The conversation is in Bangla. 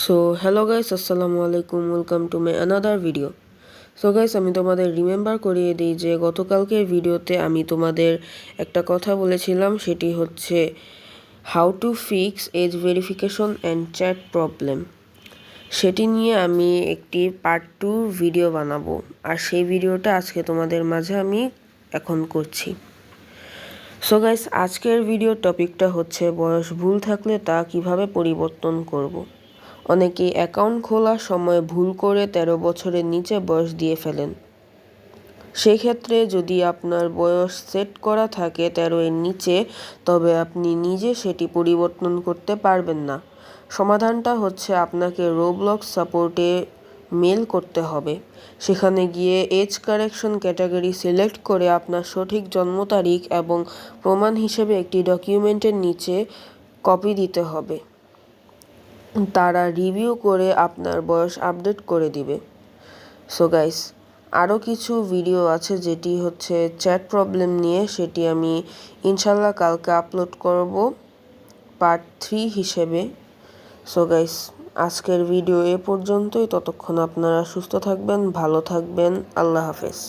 সো হ্যালো গাইস, আসসালামু আলাইকুম, welcome to my another video. So guys, আমি তোমাদের রিমেম্বার করিয়ে দিই যে গতকালকের ভিডিওতে আমি তোমাদের একটা কথা বলেছিলাম, সেটি হচ্ছে how to fix age verification and chat problem. সেটি নিয়ে আমি একটি পার্ট 2 ভিডিও বানাবো, আর সেই ভিডিওটা আজকে তোমাদের মাঝে আমি এখন করছি। সো গাইস, আজকের ভিডিওর টপিকটা হচ্ছে বয়স ভুল থাকলে তা কিভাবে পরিবর্তন করব। অনেকেই অ্যাকাউন্ট খোলার সময় ভুল করে 13 বছরের নিচে বয়স দিয়ে ফেলেন। সেক্ষেত্রে যদি আপনার বয়স সেট করা থাকে 13 এর নিচে, তবে আপনি নিজে সেটি পরিবর্তন করতে পারবেন না। সমাধানটা হচ্ছে আপনাকে রোবলক্স সাপোর্টে মেল করতে হবে। সেখানে গিয়ে এজ কারেকশন ক্যাটাগরি সিলেক্ট করে আপনার সঠিক জন্ম তারিখ এবং প্রমাণ হিসেবে একটি ডকুমেন্টের নিচে কপি দিতে হবে। তারা রিভিউ করে আপনার বয়স আপডেট করে দিবে। সো গাইস, আরও কিছু ভিডিও আছে যেটি হচ্ছে চ্যাট প্রবলেম নিয়ে, সেটি আমি ইনশাল্লাহ কালকে আপলোড করব পার্ট 3 হিসেবে। সো গাইস, আজকের ভিডিও এ পর্যন্তই। ততক্ষণ আপনারা সুস্থ থাকবেন, ভালো থাকবেন। আল্লাহ হাফেজ।